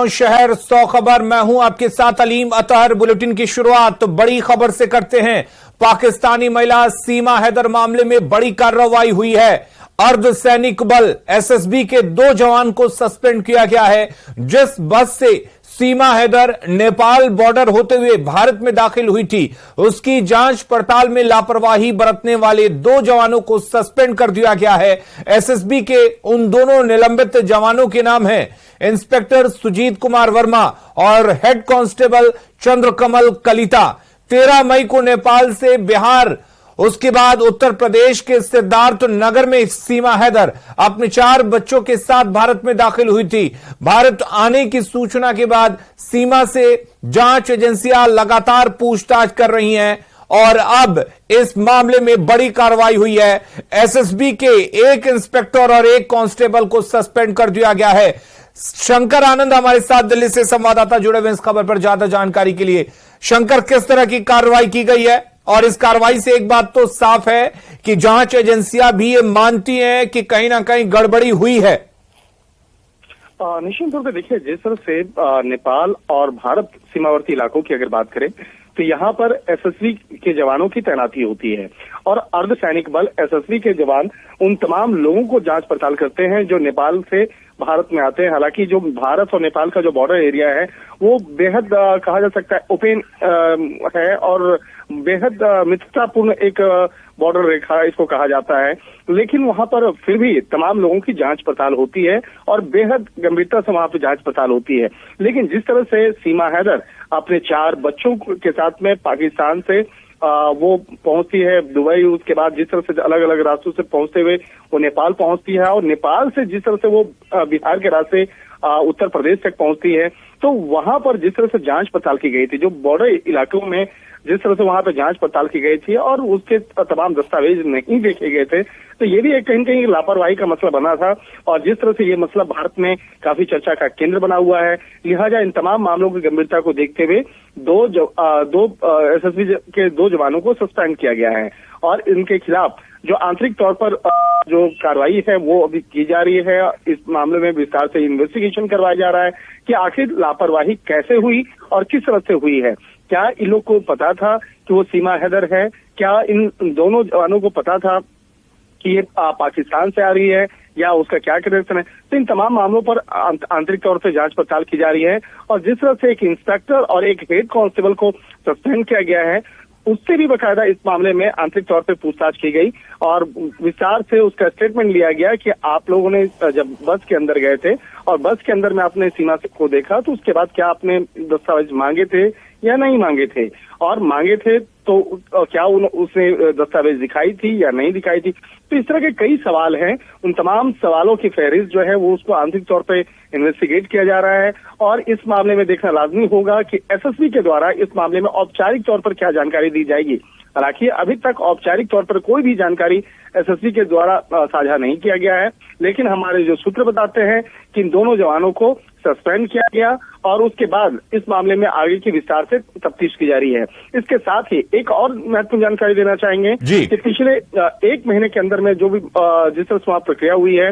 गांव शहर 100 खबर। मैं हूं आपके साथ अलीम अतहर। बुलेटिन की शुरुआत तो बड़ी खबर से करते हैं। पाकिस्तानी महिला सीमा हैदर मामले में बड़ी कार्रवाई हुई है। अर्धसैनिक बल एसएसबी के 2 जवान को सस्पेंड किया गया है। जिस बस से सीमा हैदर नेपाल बॉर्डर होते हुए भारत में दाखिल हुई थी, उसकी जांच पड़ताल में लापरवाही बरतने वाले 2 जवानों को सस्पेंड कर दिया गया है। एसएसबी के उन दोनों निलंबित जवानों के नाम हैं इंस्पेक्टर सुजीत कुमार वर्मा और हेड कांस्टेबल चंद्रकमल कलिता। 13 मई को नेपाल से बिहार, उसके बाद उत्तर प्रदेश के सिद्धार्थ नगर में सीमा हैदर अपने 4 बच्चों के साथ भारत में दाखिल हुई थी। भारत आने की सूचना के बाद सीमा से जांच एजेंसियां लगातार पूछताछ कर रही हैं और अब इस मामले में बड़ी कार्रवाई हुई है। एसएसबी के 1 इंस्पेक्टर और 1 कांस्टेबल को सस्पेंड कर दिया गया है। शंकर आनंद हमारे साथ दिल्ली से संवाददाता जुड़े हुए इस खबर पर ज्यादा जानकारी के लिए। शंकर, किस तरह की कार्रवाई की गई है? और इस कार्रवाई से एक बात तो साफ है कि जांच एजेंसियां भी ये मानती हैं कि कहीं ना कहीं गड़बड़ी हुई है। निश्चित तौर पर देखिए, जिस तरह से नेपाल और भारत सीमावर्ती इलाकों की अगर बात करें तो यहाँ पर एसएसबी के जवानों की तैनाती होती है और अर्धसैनिक बल एसएसबी के जवान उन तमाम लोगों को जांच पड़ताल करते हैं जो नेपाल से भारत में आते हैं। हालांकि जो भारत और नेपाल का जो बॉर्डर एरिया है वो बेहद कहा जा सकता है ओपन है और बेहद मित्रतापूर्ण एक बॉर्डर रेखा इसको कहा जाता है। लेकिन वहां पर फिर भी तमाम लोगों की जांच पड़ताल होती है और बेहद गंभीरता से वहां पर जांच पड़ताल होती है। लेकिन जिस तरह से सीमा हैदर अपने 4 बच्चों के साथ में पाकिस्तान से वो पहुंचती है दुबई, उसके बाद जिस तरह से अलग अलग रास्तों से पहुंचते हुए वो नेपाल पहुंचती है और नेपाल से जिस तरह से वो बिहार के रास्ते उत्तर प्रदेश तक पहुंचती है, तो वहां पर जिस तरह से जांच पड़ताल की गई थी, जो बॉर्डर इलाकों में जिस तरह से वहां पर जांच पड़ताल की गई थी और उसके तमाम दस्तावेज नहीं देखे गए थे, तो ये भी एक कहीं न कहीं लापरवाही का मसला बना था। और जिस तरह से ये मसला भारत में काफी चर्चा का केंद्र बना हुआ है, लिहाजा इन तमाम मामलों की गंभीरता को देखते हुए 2 एसएसबी के 2 जवानों को सस्पेंड किया गया है और इनके खिलाफ जो आंतरिक तौर पर जो कार्रवाई है वो अभी की जा रही है। इस मामले में विस्तार से इन्वेस्टिगेशन करवाया जा रहा है कि आखिर लापरवाही कैसे हुई और किस तरह से हुई है। क्या इन लोग को पता था कि वो सीमा हैदर है? क्या इन दोनों जवानों को पता था कि ये पाकिस्तान से आ रही है या उसका क्या कनेक्शन है? तो इन तमाम मामलों पर आंतरिक तौर से जांच पड़ताल की जा रही है और जिस तरह से एक इंस्पेक्टर और एक हेड कांस्टेबल को सस्पेंड किया गया है, उससे भी बकायदा इस मामले में आंतरिक तौर पे पूछताछ की गई और विस्तार से उसका स्टेटमेंट लिया गया कि आप लोगों ने जब बस के अंदर गए थे और बस के अंदर में आपने सीमा को देखा तो उसके बाद क्या आपने दस्तावेज मांगे थे या नहीं मांगे थे, और मांगे थे तो क्या उसने दस्तावेज दिखाई थी या नहीं दिखाई थी। तो इस तरह के कई सवाल हैं। उन तमाम सवालों की फहरिस्त जो है वो उसको आंतरिक तौर पे इन्वेस्टिगेट किया जा रहा है और इस मामले में देखना लाजमी होगा कि एसएसबी के द्वारा इस मामले में औपचारिक तौर पर क्या जानकारी दी जाएगी। हालांकि अभी तक औपचारिक तौर पर कोई भी जानकारी एसएसबी के द्वारा साझा नहीं किया गया है, लेकिन हमारे जो सूत्र बताते हैं कि इन दोनों जवानों को सस्पेंड किया गया और उसके बाद इस मामले में आगे की विस्तार से तफ्तीश की जा रही है। इसके साथ ही एक और महत्वपूर्ण जानकारी देना चाहेंगे कि पिछले 1 महीने के अंदर में जो भी जिस तरह से प्रक्रिया हुई है,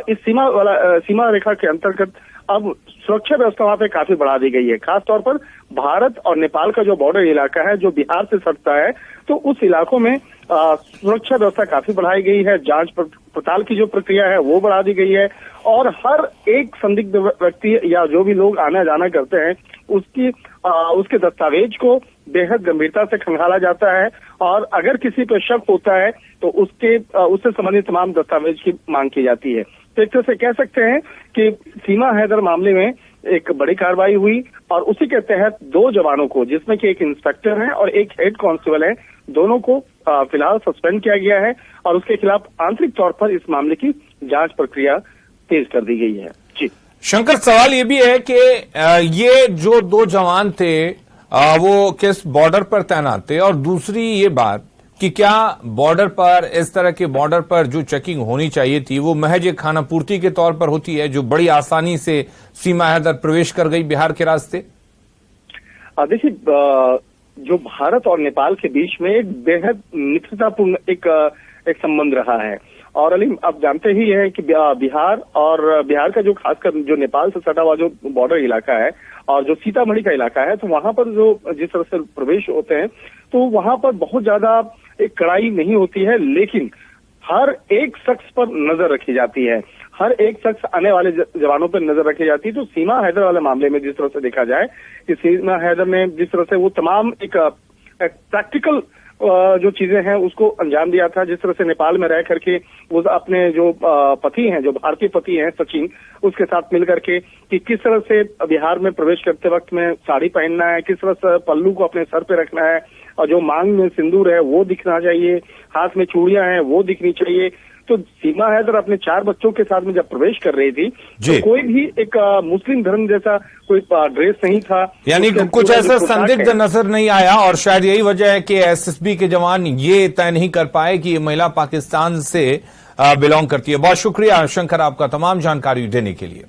इस सीमा रेखा के अंतर्गत अब सुरक्षा व्यवस्था वहां पे काफी बढ़ा दी गई है। खासतौर पर भारत और नेपाल का जो बॉर्डर इलाका है जो बिहार से सटता है, तो उस इलाकों में सुरक्षा व्यवस्था काफी बढ़ाई गई है। जांच पड़ताल की जो प्रक्रिया है वो बढ़ा दी गई है और हर एक संदिग्ध व्यक्ति या जो भी लोग आना जाना करते हैं उसके दस्तावेज को बेहद गंभीरता से खंगाला जाता है और अगर किसी पर शक होता है तो उससे संबंधित तमाम दस्तावेज की मांग की जाती है। तो एक तरह से कह सकते हैं कि सीमा हैदर मामले में एक बड़ी कार्रवाई हुई और उसी के तहत 2 जवानों को, जिसमें कि एक इंस्पेक्टर है और एक हेड कांस्टेबल है, दोनों को फिलहाल सस्पेंड किया गया है और उसके खिलाफ आंतरिक तौर पर इस मामले की जांच प्रक्रिया तेज कर दी गई है। जी शंकर, सवाल ये भी है कि ये जो 2 जवान थे वो किस बॉर्डर पर तैनात थे, और दूसरी ये बात कि क्या बॉर्डर पर, इस तरह के बॉर्डर पर जो चेकिंग होनी चाहिए थी वो महज एक खानापूर्ति के तौर पर होती है जो बड़ी आसानी से सीमा हैदर प्रवेश कर गई बिहार के रास्ते? देखिए, जो भारत और नेपाल के बीच में एक बेहद मित्रतापूर्ण एक संबंध रहा है और अलीम आप जानते ही हैं कि बिहार का जो खासकर जो नेपाल से सटा हुआ जो बॉर्डर इलाका है और जो सीतामढ़ी का इलाका है, तो वहां पर जो जिस तरह से प्रवेश होते हैं तो वहां पर बहुत ज्यादा एक कड़ाई नहीं होती है, लेकिन हर एक शख्स पर नजर रखी जाती है, हर एक शख्स आने वाले जवानों पर नजर रखी जाती है। तो सीमा हैदर वाले मामले में जिस तरह से देखा जाए कि सीमा हैदर ने जिस तरह से वो तमाम एक प्रैक्टिकल जो चीजें हैं उसको अंजाम दिया था, जिस तरह से नेपाल में रह करके वो अपने जो पति हैं, जो भारतीय पति हैं सचिन, उसके साथ मिलकर के कि किस तरह से बिहार में प्रवेश करते वक्त में साड़ी पहनना है, किस तरह से पल्लू को अपने सर पे रखना है और जो मांग में सिंदूर है वो दिखना चाहिए, हाथ में चूड़ियां हैं वो दिखनी चाहिए। तो सीमा हैदर अपने 4 बच्चों के साथ में जब प्रवेश कर रही थी तो कोई भी एक मुस्लिम धर्म जैसा कोई ड्रेस नहीं था, यानी कुछ ऐसा संदिग्ध नजर नहीं आया। और शायद यही वजह है कि एसएसबी के जवान ये तय नहीं कर पाए कि ये महिला पाकिस्तान से बिलोंग करती है। बहुत शुक्रिया शंकर आपका तमाम जानकारी देने के लिए।